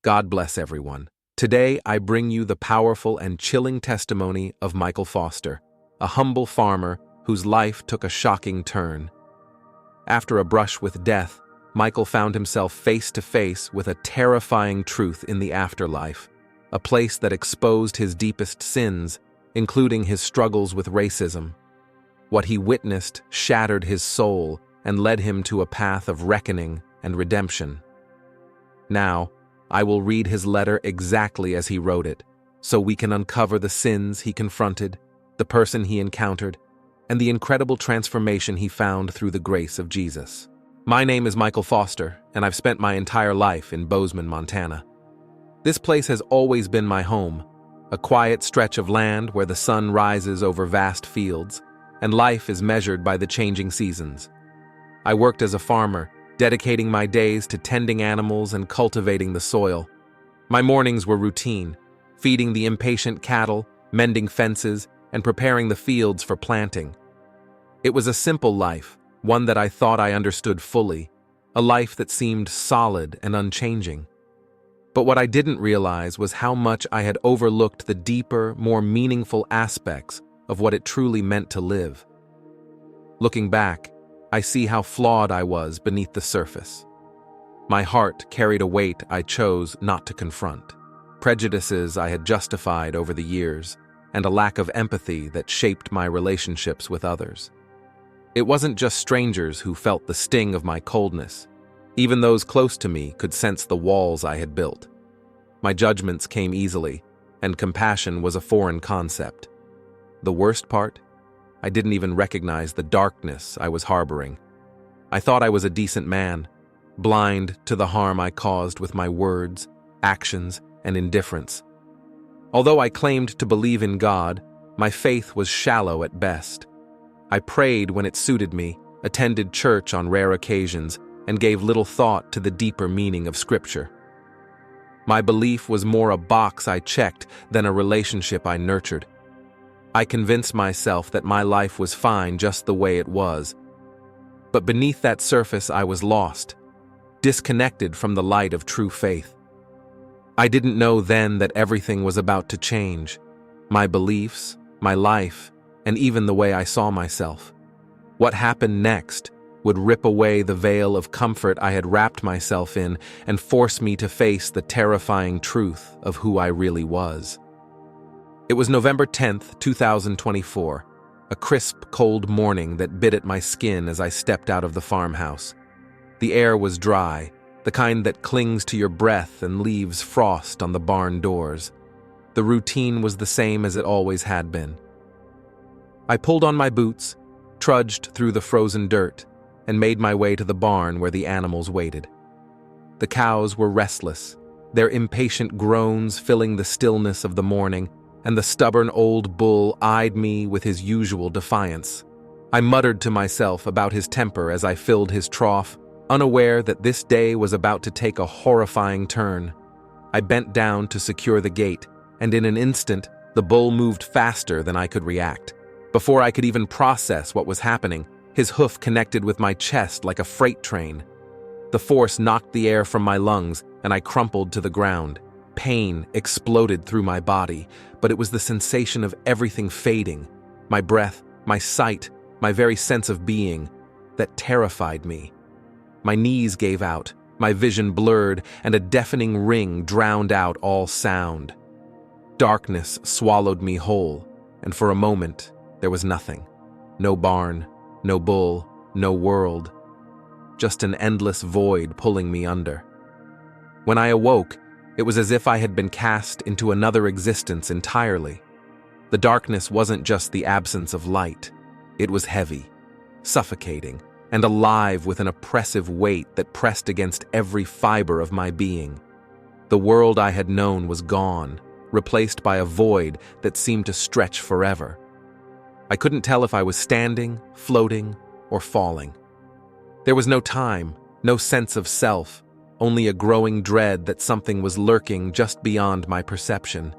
God bless everyone. Today I bring you the powerful and chilling testimony of Michael Foster, a humble farmer whose life took a shocking turn. After a brush with death, Michael found himself face to face with a terrifying truth in the afterlife, a place that exposed his deepest sins, including his struggles with racism. What he witnessed shattered his soul and led him to a path of reckoning and redemption. Now, I will read his letter exactly as he wrote it, so we can uncover the sins he confronted, the person he encountered, and the incredible transformation he found through the grace of Jesus. My name is Michael Foster, and I've spent my entire life in Bozeman, Montana. This place has always been my home, a quiet stretch of land where the sun rises over vast fields, and life is measured by the changing seasons. I worked as a farmer, dedicating my days to tending animals and cultivating the soil. My mornings were routine, feeding the impatient cattle, mending fences, and preparing the fields for planting. It was a simple life, one that I thought I understood fully, a life that seemed solid and unchanging. But what I didn't realize was how much I had overlooked the deeper, more meaningful aspects of what it truly meant to live. Looking back, I see how flawed I was beneath the surface. My heart carried a weight I chose not to confront, prejudices I had justified over the years, and a lack of empathy that shaped my relationships with others. It wasn't just strangers who felt the sting of my coldness. Even those close to me could sense the walls I had built. My judgments came easily, and compassion was a foreign concept. The worst part? I didn't even recognize the darkness I was harboring. I thought I was a decent man, blind to the harm I caused with my words, actions, and indifference. Although I claimed to believe in God, my faith was shallow at best. I prayed when it suited me, attended church on rare occasions, and gave little thought to the deeper meaning of Scripture. My belief was more a box I checked than a relationship I nurtured. I convinced myself that my life was fine just the way it was. But beneath that surface I was lost, disconnected from the light of true faith. I didn't know then that everything was about to change. My beliefs, my life, and even the way I saw myself. What happened next would rip away the veil of comfort I had wrapped myself in and force me to face the terrifying truth of who I really was. It was November 10th, 2024, a crisp, cold morning that bit at my skin as I stepped out of the farmhouse. The air was dry, the kind that clings to your breath and leaves frost on the barn doors. The routine was the same as it always had been. I pulled on my boots, trudged through the frozen dirt, and made my way to the barn where the animals waited. The cows were restless, their impatient groans filling the stillness of the morning, and the stubborn old bull eyed me with his usual defiance. I muttered to myself about his temper as I filled his trough, unaware that this day was about to take a horrifying turn. I bent down to secure the gate, and in an instant, the bull moved faster than I could react. Before I could even process what was happening, his hoof connected with my chest like a freight train. The force knocked the air from my lungs, and I crumpled to the ground. Pain exploded through my body, but it was the sensation of everything fading, my breath, my sight, my very sense of being, that terrified me. My knees gave out, my vision blurred, and a deafening ring drowned out all sound. Darkness swallowed me whole, and for a moment, there was nothing. No barn, no bull, no world. Just an endless void pulling me under. When I awoke, it was as if I had been cast into another existence entirely. The darkness wasn't just the absence of light. It was heavy, suffocating, and alive with an oppressive weight that pressed against every fiber of my being. The world I had known was gone, replaced by a void that seemed to stretch forever. I couldn't tell if I was standing, floating, or falling. There was no time, no sense of self, only a growing dread that something was lurking just beyond my perception.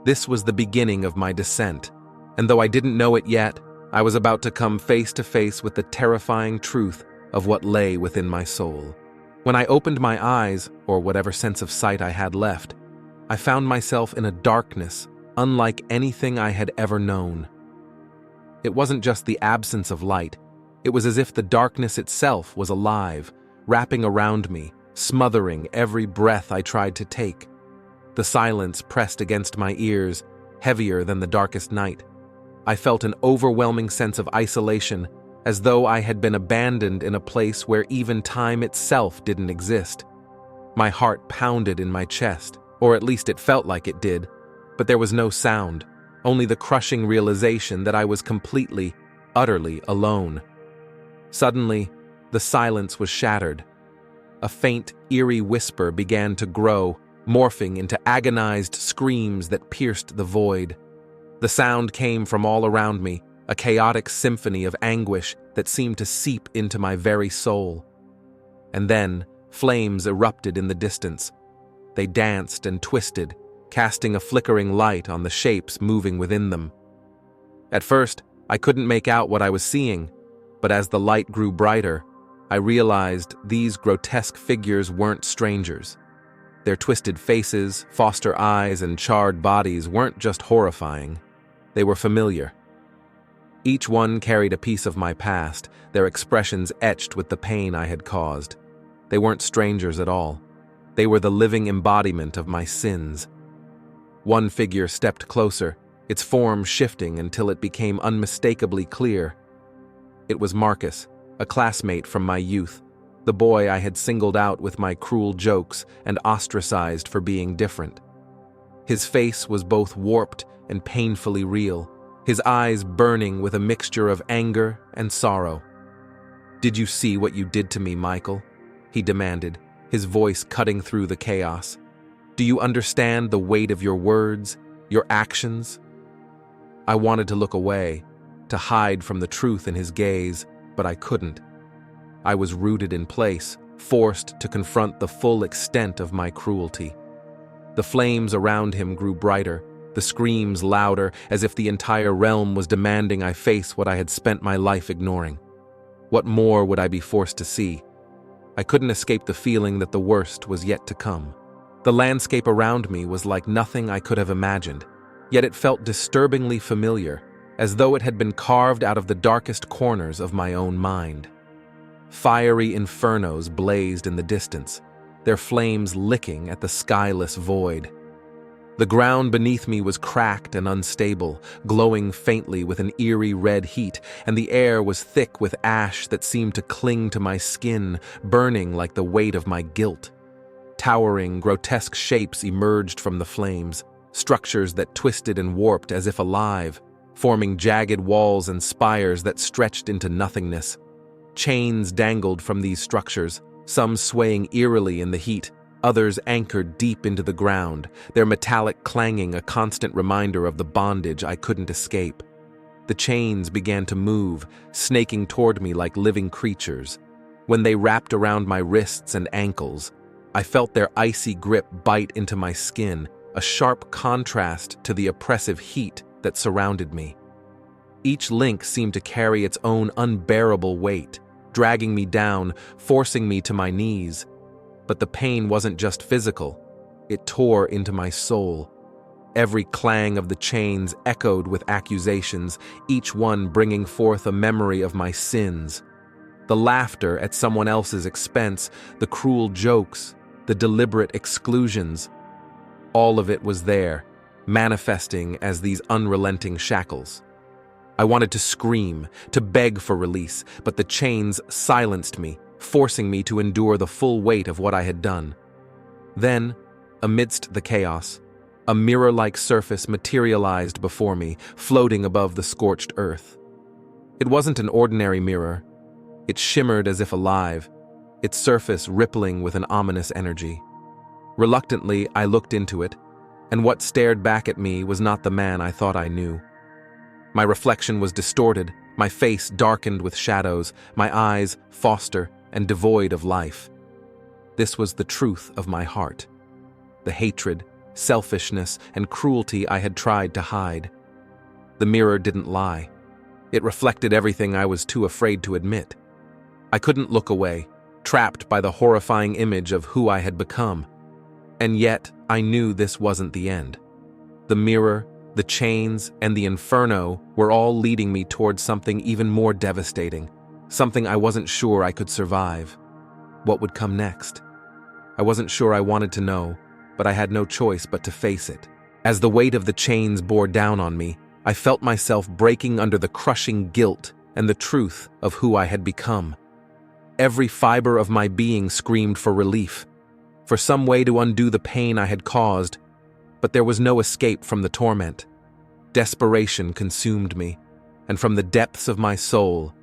This was the beginning of my descent, and though I didn't know it yet, I was about to come face to face with the terrifying truth of what lay within my soul. When I opened my eyes, or whatever sense of sight I had left, I found myself in a darkness unlike anything I had ever known. It wasn't just the absence of light, it was as if the darkness itself was alive, wrapping around me, smothering every breath I tried to take. The silence pressed against my ears, heavier than the darkest night. I felt an overwhelming sense of isolation, as though I had been abandoned in a place where even time itself didn't exist. My heart pounded in my chest, or at least it felt like it did, but there was no sound, only the crushing realization that I was completely, utterly alone. Suddenly, the silence was shattered. A faint, eerie whisper began to grow, morphing into agonized screams that pierced the void. The sound came from all around me, a chaotic symphony of anguish that seemed to seep into my very soul. And then, flames erupted in the distance. They danced and twisted, casting a flickering light on the shapes moving within them. At first, I couldn't make out what I was seeing, but as the light grew brighter, I realized these grotesque figures weren't strangers. Their twisted faces, foster eyes, and charred bodies weren't just horrifying. They were familiar. Each one carried a piece of my past, their expressions etched with the pain I had caused. They weren't strangers at all. They were the living embodiment of my sins. One figure stepped closer, its form shifting until it became unmistakably clear. It was Marcus, a classmate from my youth, the boy I had singled out with my cruel jokes and ostracized for being different. His face was both warped and painfully real, his eyes burning with a mixture of anger and sorrow. "Did you see what you did to me, Michael?" he demanded, his voice cutting through the chaos. "Do you understand the weight of your words, your actions?" I wanted to look away, to hide from the truth in his gaze, but I couldn't. I was rooted in place, forced to confront the full extent of my cruelty. The flames around him grew brighter, the screams louder, as if the entire realm was demanding I face what I had spent my life ignoring. What more would I be forced to see? I couldn't escape the feeling that the worst was yet to come. The landscape around me was like nothing I could have imagined, yet it felt disturbingly familiar, as though it had been carved out of the darkest corners of my own mind. Fiery infernos blazed in the distance, their flames licking at the skyless void. The ground beneath me was cracked and unstable, glowing faintly with an eerie red heat, and the air was thick with ash that seemed to cling to my skin, burning like the weight of my guilt. Towering, grotesque shapes emerged from the flames, structures that twisted and warped as if alive, forming jagged walls and spires that stretched into nothingness. Chains dangled from these structures, some swaying eerily in the heat, others anchored deep into the ground, their metallic clanging a constant reminder of the bondage I couldn't escape. The chains began to move, snaking toward me like living creatures. When they wrapped around my wrists and ankles, I felt their icy grip bite into my skin, a sharp contrast to the oppressive heat that surrounded me. Each link seemed to carry its own unbearable weight, dragging me down, forcing me to my knees. But the pain wasn't just physical, it tore into my soul. Every clang of the chains echoed with accusations, each one bringing forth a memory of my sins. The laughter at someone else's expense, the cruel jokes, the deliberate exclusions. All of it was there, manifesting as these unrelenting shackles. I wanted to scream, to beg for release, but the chains silenced me, forcing me to endure the full weight of what I had done. Then, amidst the chaos, a mirror-like surface materialized before me, floating above the scorched earth. It wasn't an ordinary mirror. It shimmered as if alive, its surface rippling with an ominous energy. Reluctantly, I looked into it, and what stared back at me was not the man I thought I knew. My reflection was distorted, my face darkened with shadows, my eyes foster and devoid of life. This was the truth of my heart, the hatred, selfishness, and cruelty I had tried to hide. The mirror didn't lie. It reflected everything I was too afraid to admit. I couldn't look away. trapped by the horrifying image of who I had become. And yet, I knew this wasn't the end. The mirror, the chains, and the inferno were all leading me towards something even more devastating, something I wasn't sure I could survive. What would come next? I wasn't sure I wanted to know, but I had no choice but to face it. As the weight of the chains bore down on me, I felt myself breaking under the crushing guilt and the truth of who I had become. Every fiber of my being screamed for relief, for some way to undo the pain I had caused, but there was no escape from the torment. Desperation consumed me, and from the depths of my soul,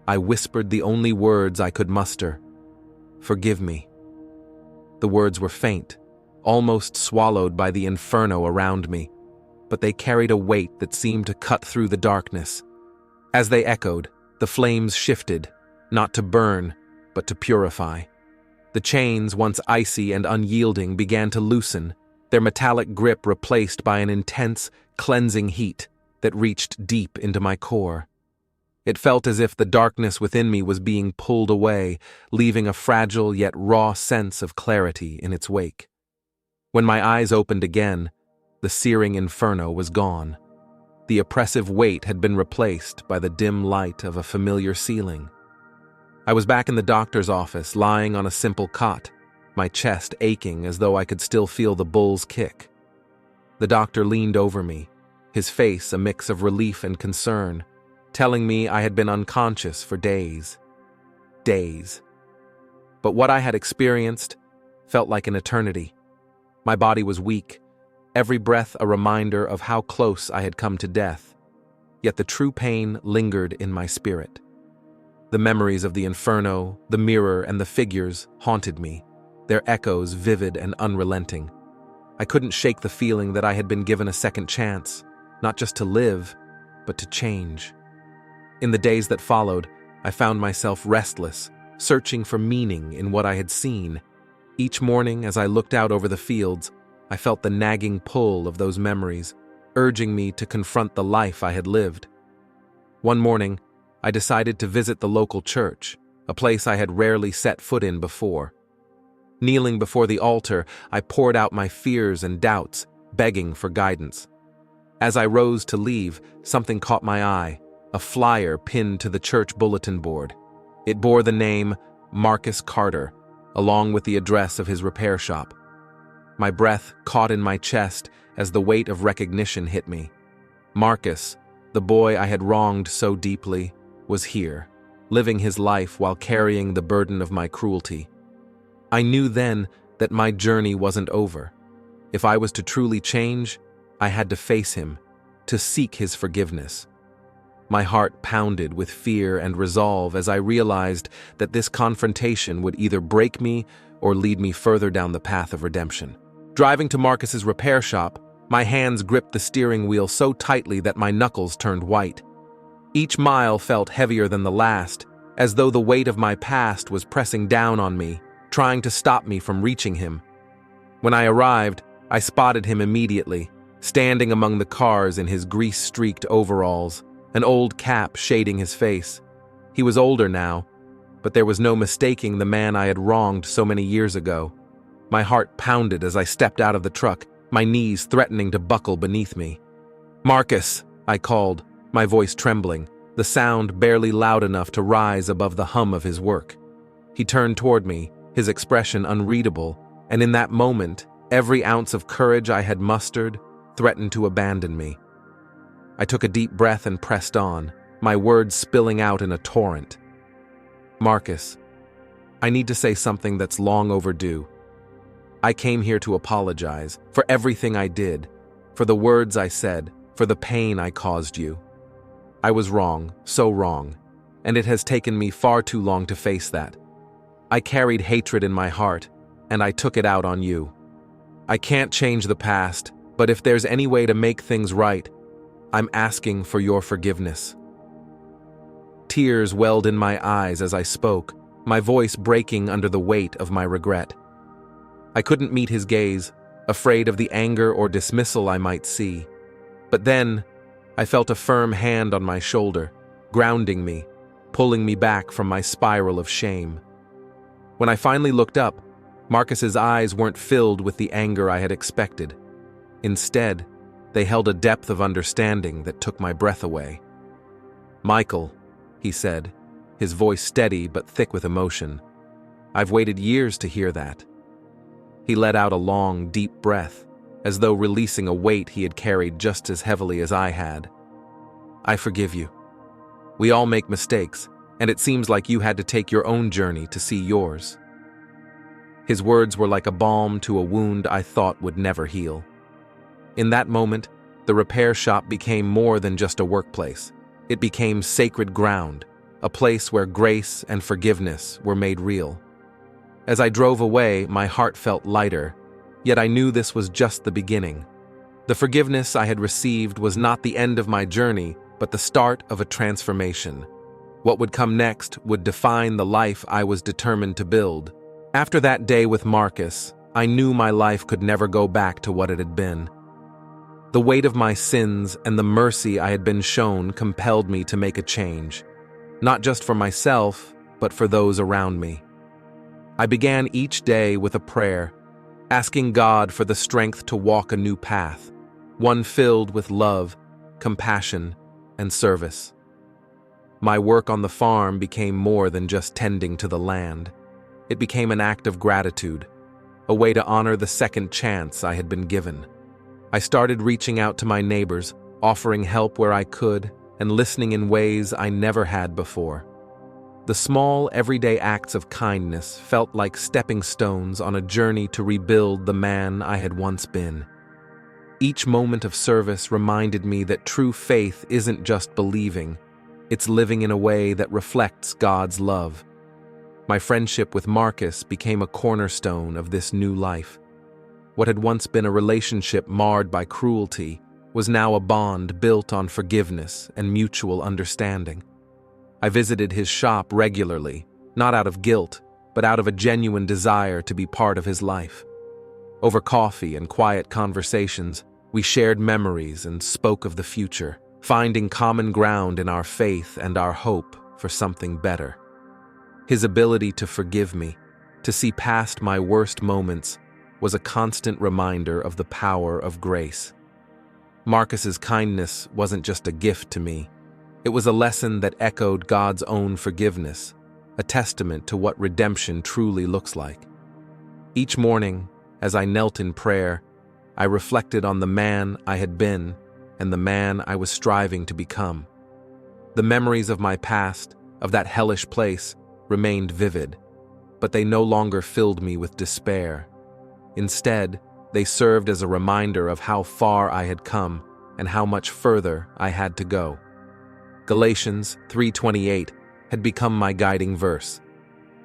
I whispered the only words I could muster: "Forgive me." The words were faint, almost swallowed by the inferno around me, but they carried a weight that seemed to cut through the darkness. As they echoed, the flames shifted, not to burn, but to purify. The chains, once icy and unyielding, began to loosen, their metallic grip replaced by an intense, cleansing heat that reached deep into my core. It felt as if the darkness within me was being pulled away, leaving a fragile yet raw sense of clarity in its wake. When my eyes opened again, the searing inferno was gone. The oppressive weight had been replaced by the dim light of a familiar ceiling. I was back in the doctor's office, lying on a simple cot, my chest aching as though I could still feel the bull's kick. The doctor leaned over me, his face a mix of relief and concern, telling me I had been unconscious for days. Days. But what I had experienced felt like an eternity. My body was weak, every breath a reminder of how close I had come to death, yet the true pain lingered in my spirit. The memories of the inferno, the mirror, and the figures haunted me, their echoes vivid and unrelenting. I couldn't shake the feeling that I had been given a second chance, not just to live, but to change. In the days that followed, I found myself restless, searching for meaning in what I had seen. Each morning, as I looked out over the fields, I felt the nagging pull of those memories, urging me to confront the life I had lived. One morning, I decided to visit the local church, a place I had rarely set foot in before. Kneeling before the altar, I poured out my fears and doubts, begging for guidance. As I rose to leave, something caught my eye, a flyer pinned to the church bulletin board. It bore the name Marcus Carter, along with the address of his repair shop. My breath caught in my chest as the weight of recognition hit me. Marcus, the boy I had wronged so deeply, was here, living his life while carrying the burden of my cruelty. I knew then that my journey wasn't over. If I was to truly change, I had to face him, to seek his forgiveness. My heart pounded with fear and resolve as I realized that this confrontation would either break me or lead me further down the path of redemption. Driving to Marcus's repair shop, my hands gripped the steering wheel so tightly that my knuckles turned white. Each mile felt heavier than the last, as though the weight of my past was pressing down on me, trying to stop me from reaching him. When I arrived, I spotted him immediately, standing among the cars in his grease-streaked overalls, an old cap shading his face. He was older now, but there was no mistaking the man I had wronged so many years ago. My heart pounded as I stepped out of the truck, my knees threatening to buckle beneath me. "Marcus," I called, my voice trembling, the sound barely loud enough to rise above the hum of his work. He turned toward me, his expression unreadable, and in that moment, every ounce of courage I had mustered threatened to abandon me. I took a deep breath and pressed on, my words spilling out in a torrent. "Marcus, I need to say something that's long overdue. I came here to apologize for everything I did, for the words I said, for the pain I caused you. I was wrong, so wrong, and it has taken me far too long to face that. I carried hatred in my heart, and I took it out on you. I can't change the past, but if there's any way to make things right, I'm asking for your forgiveness." Tears welled in my eyes as I spoke, my voice breaking under the weight of my regret. I couldn't meet his gaze, afraid of the anger or dismissal I might see. But then, I felt a firm hand on my shoulder, grounding me, pulling me back from my spiral of shame. When I finally looked up, Marcus's eyes weren't filled with the anger I had expected. Instead, they held a depth of understanding that took my breath away. "Michael," he said, his voice steady but thick with emotion. "I've waited years to hear that." He let out a long, deep breath, as though releasing a weight he had carried just as heavily as I had. "I forgive you. We all make mistakes, and it seems like you had to take your own journey to see yours." His words were like a balm to a wound I thought would never heal. In that moment, the repair shop became more than just a workplace. It became sacred ground, a place where grace and forgiveness were made real. As I drove away, my heart felt lighter, yet I knew this was just the beginning. The forgiveness I had received was not the end of my journey, but the start of a transformation. What would come next would define the life I was determined to build. After that day with Marcus, I knew my life could never go back to what it had been. The weight of my sins and the mercy I had been shown compelled me to make a change, not just for myself, but for those around me. I began each day with a prayer, asking God for the strength to walk a new path, one filled with love, compassion, and service. My work on the farm became more than just tending to the land. It became an act of gratitude, a way to honor the second chance I had been given. I started reaching out to my neighbors, offering help where I could, and listening in ways I never had before. The small, everyday acts of kindness felt like stepping stones on a journey to rebuild the man I had once been. Each moment of service reminded me that true faith isn't just believing, it's living in a way that reflects God's love. My friendship with Marcus became a cornerstone of this new life. What had once been a relationship marred by cruelty was now a bond built on forgiveness and mutual understanding. I visited his shop regularly, not out of guilt, but out of a genuine desire to be part of his life. Over coffee and quiet conversations, we shared memories and spoke of the future, finding common ground in our faith and our hope for something better. His ability to forgive me, to see past my worst moments, was a constant reminder of the power of grace. Marcus's kindness wasn't just a gift to me. It was a lesson that echoed God's own forgiveness, a testament to what redemption truly looks like. Each morning, as I knelt in prayer, I reflected on the man I had been and the man I was striving to become. The memories of my past, of that hellish place, remained vivid, but they no longer filled me with despair. Instead, they served as a reminder of how far I had come and how much further I had to go. Galatians 3:28 had become my guiding verse.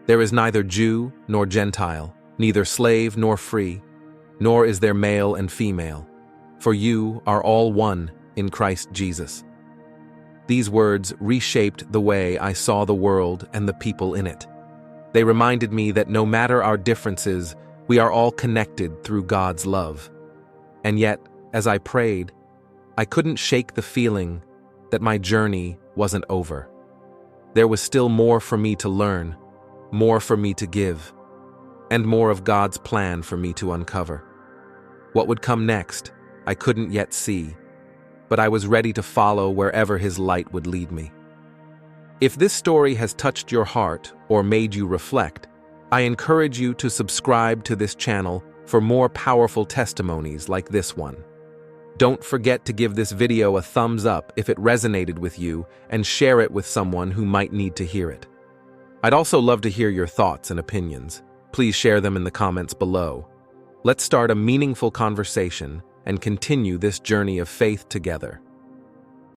There is neither Jew nor Gentile, neither slave nor free, nor is there male and female, for you are all one in Christ Jesus. These words reshaped the way I saw the world and the people in it. They reminded me that no matter our differences, we are all connected through God's love. And yet, as I prayed, I couldn't shake the feeling that my journey wasn't over. There was still more for me to learn, more for me to give, and more of God's plan for me to uncover. What would come next, I couldn't yet see, but I was ready to follow wherever His light would lead me. If this story has touched your heart or made you reflect, I encourage you to subscribe to this channel for more powerful testimonies like this one. Don't forget to give this video a thumbs up if it resonated with you and share it with someone who might need to hear it. I'd also love to hear your thoughts and opinions. Please share them in the comments below. Let's start a meaningful conversation and continue this journey of faith together.